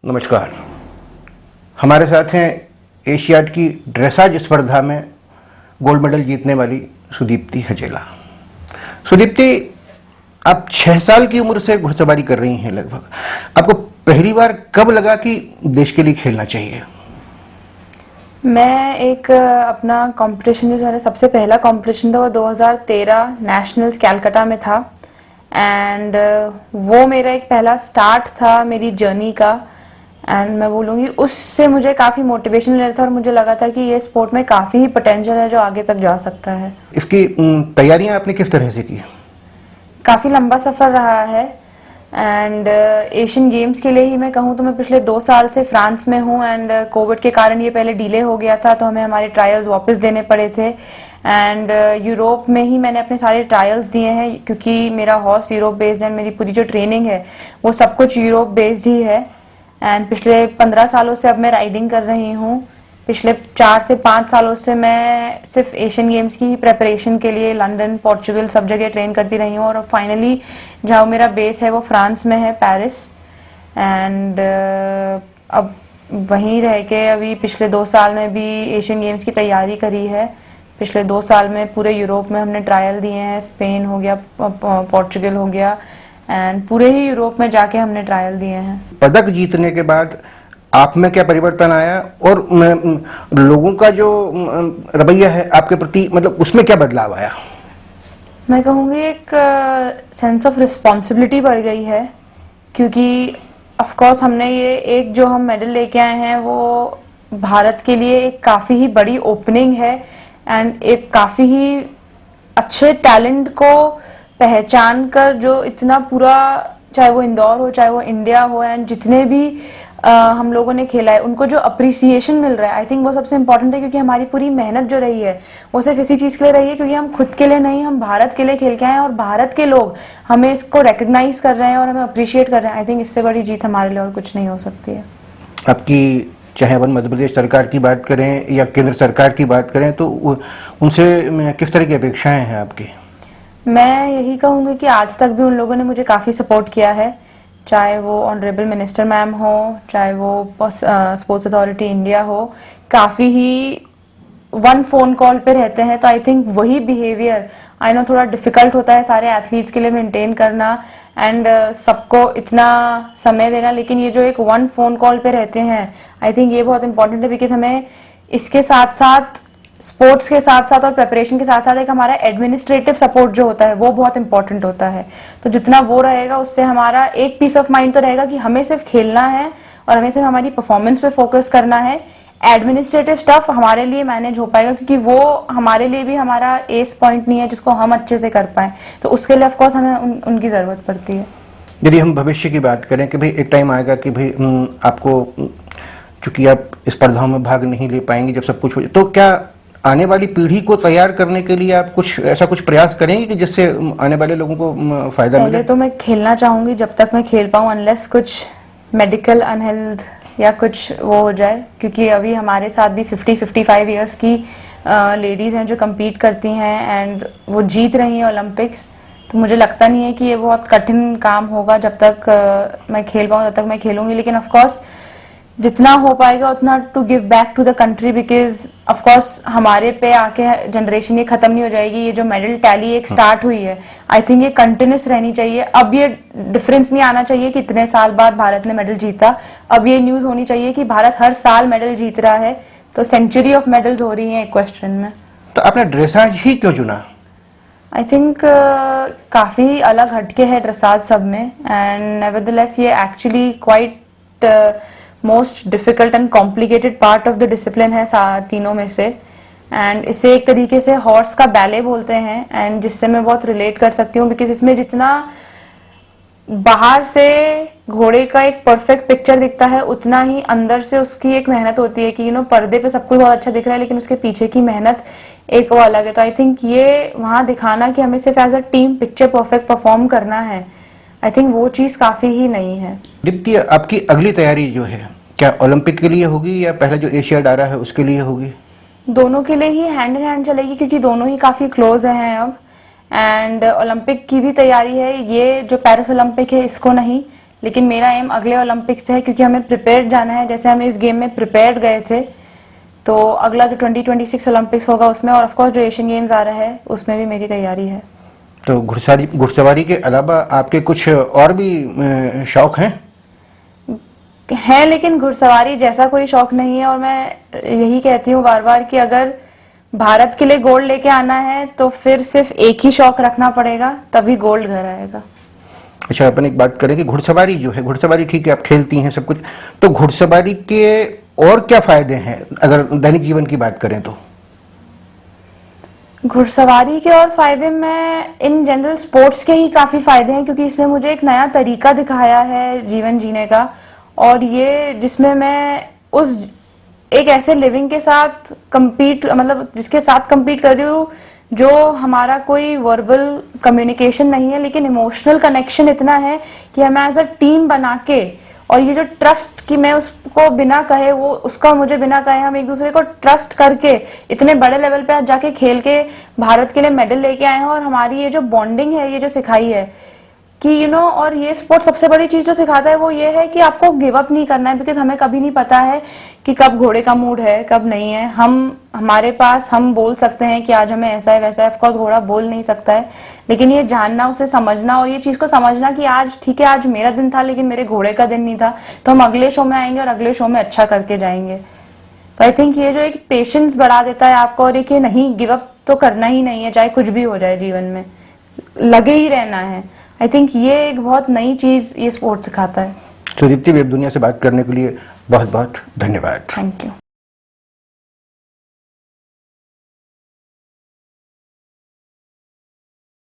नमस्कार। हमारे साथ हैं एशियाड की ड्रेसाज स्पर्धा में गोल्ड मेडल जीतने वाली सुदीप्ति हजेला। सुदीप्ति, आप 6 साल की उम्र से घुड़सवारी कर रही हैं लगभग। आपको पहली बार कब लगा कि देश के लिए खेलना चाहिए? मैं एक अपना कंपटीशन जो मेरा सबसे पहला कंपटीशन था वो 2013 नेशनल्स कैलकाटा में था। एंड वो मेरा एक पहला स्टार्ट था मेरी जर्नी का। एंड मैं बोलूँगी उससे मुझे काफ़ी मोटिवेशन मिला था और मुझे लगा था कि ये स्पोर्ट में काफ़ी ही पोटेंशियल है जो आगे तक जा सकता है। इसकी तैयारियां आपने किस तरह से की? काफ़ी लंबा सफ़र रहा है। एंड एशियन गेम्स के लिए ही मैं कहूँ तो मैं पिछले 2 साल से फ्रांस में हूँ। एंड कोविड के कारण ये पहले डिले हो गया था तो हमें हमारे ट्रायल्स वापस देने पड़े थे। एंड यूरोप में ही मैंने अपने सारे ट्रायल्स दिए हैं क्योंकि मेरा हॉर्स यूरोप बेस्ड है। मेरी पूरी जो ट्रेनिंग है वो सब कुछ यूरोप बेस्ड ही है। एंड पिछले 15 सालों से अब मैं राइडिंग कर रही हूँ। पिछले 4 से 5 सालों से मैं सिर्फ एशियन गेम्स की ही प्रेपरेशन के लिए लंदन, पोर्चुगल सब जगह ट्रेन करती रही हूँ। और फाइनली जहाँ मेरा बेस है वो फ्रांस में है, पेरिस। एंड अब वहीं रह के अभी पिछले 2 साल में भी एशियन गेम्स की तैयारी करी है। पिछले 2 साल में पूरे यूरोप में हमने ट्रायल दिए हैं। स्पेन हो गया, पोर्चुगल हो गया, एंड पूरे ही यूरोप में जाके हमने ट्रायल दिए हैं। पदक जीतने के बाद आप में क्या परिवर्तन आया और लोगों का जो रवैया है आपके प्रति, मतलब उसमें क्या बदलाव आया? मैं कहूँगी एक सेंस ऑफ रिस्पॉन्सिबिलिटी बढ़ गई है क्योंकि ऑफ कोर्स हमने ये एक जो हम मेडल लेके आए हैं वो भारत के लिए एक काफ़ी ही बड़ी ओपनिंग है। एंड एक काफ़ी ही अच्छे टैलेंट को पहचान कर जो इतना पूरा, चाहे वो इंदौर हो चाहे वो इंडिया हो, एंड जितने भी हम लोगों ने खेला है उनको जो अप्रिसिएशन मिल रहा है आई थिंक वो सबसे इम्पोर्टेंट है। क्योंकि हमारी पूरी मेहनत जो रही है वो सिर्फ इसी चीज़ के लिए रही है क्योंकि हम खुद के लिए नहीं, हम भारत के लिए खेल के आए हैं और भारत के लोग हमें इसको रिकग्नाइज कर रहे हैं और हमें अप्रिशिएट कर रहे हैं। आई थिंक इससे बड़ी जीत हमारे लिए और कुछ नहीं हो सकती है। आपकी, चाहे अपन मध्य प्रदेश सरकार की बात करें या केंद्र सरकार की बात करें, तो उनसे किस तरह की अपेक्षाएं हैं आपकी? मैं यही कहूँगी कि आज तक भी उन लोगों ने मुझे काफ़ी सपोर्ट किया है, चाहे वो ऑनरेबल मिनिस्टर मैम हो, चाहे वो स्पोर्ट्स अथॉरिटी इंडिया हो। काफ़ी ही वन फ़ोन कॉल पे रहते हैं। तो आई थिंक वही बिहेवियर आई नो थोड़ा डिफिकल्ट होता है सारे एथलीट्स के लिए मेंटेन करना एंड सबको इतना समय देना, लेकिन ये जो एक वन फ़ोन कॉल पे रहते हैं आई थिंक ये बहुत इंपॉर्टेंट है। बिकॉज हमें इसके साथ साथ, स्पोर्ट्स के साथ साथ और प्रेपरेशन के साथ साथ एक हमारा एडमिनिस्ट्रेटिव सपोर्ट जो होता है वो बहुत इंपॉर्टेंट होता है। तो जितना वो रहेगा उससे हमारा एक पीस ऑफ माइंड तो रहेगा कि हमें सिर्फ खेलना है और हमें सिर्फ हमारी परफॉर्मेंस पे फोकस करना है। एडमिनिस्ट्रेटिव स्टफ हमारे लिए मैनेज हो पाएगा क्योंकि वो हमारे लिए भी हमारा एस पॉइंट नहीं है जिसको हम अच्छे से कर पाए। तो उसके लिए ऑफकोर्स हमें उनकी ज़रूरत पड़ती है। यदि हम भविष्य की बात करें कि भाई एक टाइम आएगा कि भाई आपको, चूंकि आप स्पर्धाओं में भाग नहीं ले पाएंगे जब सब कुछ हो, तो क्या आने वाली पीढ़ी को तैयार करने के लिए आप कुछ प्रयास करेंगे कि जिससे आने वाले लोगों को फायदा मिले? पहले तो मैं खेलना चाहूंगी जब तक मैं खेल पाऊँ, अनलेस कुछ मेडिकल अनहेल्थ या कुछ वो हो जाए। क्योंकि अभी हमारे साथ भी 50-55 ईयर्स की लेडीज़ हैं जो compete करती हैं एंड वो जीत रही हैं ओलंपिक्स। तो मुझे लगता नहीं है कि ये बहुत कठिन काम होगा। जब तक मैं खेल पाऊँ तब तक मैं खेलूंगी, लेकिन ऑफ कोर्स जितना हो पाएगा उतना to give back to the country. Because of course हमारे पे आके जनरेशन ये खत्म नहीं हो जाएगी। ये जो मेडल टैली एक स्टार्ट हुई है आई थिंक ये कंटिन्यूस रहनी चाहिए। अब ये डिफरेंस नहीं आना चाहिए कि इतने साल बाद भारत ने मेडल जीता। अब ये न्यूज होनी चाहिए कि भारत हर साल मेडल जीत रहा है। तो सेंचुरी ऑफ मेडल्स हो रही है एक क्वेश्चन में। तो आपने ड्रेसाज ही क्यों चुना? आई थिंक काफ़ी अलग हटके है ड्रेसाज सब में। एंड नेवरदलेस ये actually quite most difficult and complicated part of the discipline है तीनों में से। एंड इसे एक तरीके से हॉर्स का बैले बोलते हैं एंड जिससे मैं बहुत रिलेट कर सकती हूँ। बिकॉज इसमें जितना बाहर से घोड़े का एक परफेक्ट पिक्चर दिखता है उतना ही अंदर से उसकी एक मेहनत होती है कि पर्दे पे सब कुछ बहुत अच्छा दिख रहा है लेकिन उसके पीछे की मेहनत एक वो अलग है। तो आई थिंक ये वहाँ दिखाना कि हमें सिर्फ as a team picture perfect perform करना है, आई थिंक वो चीज़ काफ़ी ही नई है। दीप्ति, आपकी अगली तैयारी जो है क्या ओलंपिक के लिए होगी या पहले जो एशियाड आ रहा है उसके लिए होगी? दोनों के लिए ही हैंड इन हैंड चलेगी क्योंकि दोनों ही काफ़ी क्लोज हैं अब। एंड ओलंपिक की भी तैयारी है। ये जो पेरिस ओलंपिक है इसको नहीं, लेकिन मेरा एम अगले ओलंपिक्स पे है, क्योंकि हमें प्रिपेयर्ड जाना है। जैसे हम इस गेम में प्रिपेयर्ड गए थे, तो अगला जो 2026 ओलंपिक्स होगा उसमें, और ऑफ कोर्स जो एशियन गेम्स आ रहा है उसमें भी मेरी तैयारी है। तो घुड़सवारी के अलावा आपके कुछ और भी शौक हैं? है, लेकिन घुड़सवारी जैसा कोई शौक नहीं है। और मैं यही कहती हूँ बार बार कि अगर भारत के लिए गोल्ड लेके आना है तो फिर सिर्फ एक ही शौक रखना पड़ेगा, तभी गोल्ड घर आएगा। अच्छा, अपन एक बात करें कि घुड़सवारी जो है, घुड़सवारी ठीक है आप खेलती हैं सब कुछ, तो घुड़सवारी के और क्या फायदे हैं अगर दैनिक जीवन की बात करें तो? घुड़सवारी के और फायदे में इन जनरल स्पोर्ट्स के ही काफी फायदे हैं, क्योंकि इसने मुझे एक नया तरीका दिखाया है जीवन जीने का। और ये जिसमें मैं उस एक ऐसे लिविंग के साथ compete, मतलब जिसके साथ compete कर रही हूँ जो हमारा कोई वर्बल कम्युनिकेशन नहीं है, लेकिन इमोशनल कनेक्शन इतना है कि हमें एज अ टीम बना के, और ये जो ट्रस्ट कि मैं उसको बिना कहे, वो उसका मुझे बिना कहे, हम एक दूसरे को ट्रस्ट करके इतने बड़े लेवल पे आज जाके खेल के भारत के लिए मेडल लेके आए हैं। और हमारी ये जो बॉन्डिंग है, ये जो सिखाई है कि और ये स्पोर्ट सबसे बड़ी चीज जो सिखाता है वो ये है कि आपको गिव अप नहीं करना है, बिकॉज हमें कभी नहीं पता है कि कब घोड़े का मूड है कब नहीं है। हमारे पास हम बोल सकते हैं कि आज हमें ऐसा है वैसा है, ऑफकोर्स घोड़ा बोल नहीं सकता है, लेकिन ये जानना, उसे समझना और ये चीज को समझना कि आज ठीक है, आज मेरा दिन था लेकिन मेरे घोड़े का दिन नहीं था, तो हम अगले शो में आएंगे और अगले शो में अच्छा करके जाएंगे। तो आई थिंक ये जो एक पेशेंस बढ़ा देता है आपको, और एक ये नहीं, गिव अप तो करना ही नहीं है, चाहे कुछ भी हो जाए जीवन में, लगे ही रहना है। आई थिंक ये एक बहुत नई चीज ये स्पोर्ट सिखाता है। सुदीप्ति, वेब दुनिया से बात करने के लिए बहुत बहुत धन्यवाद। Thank you.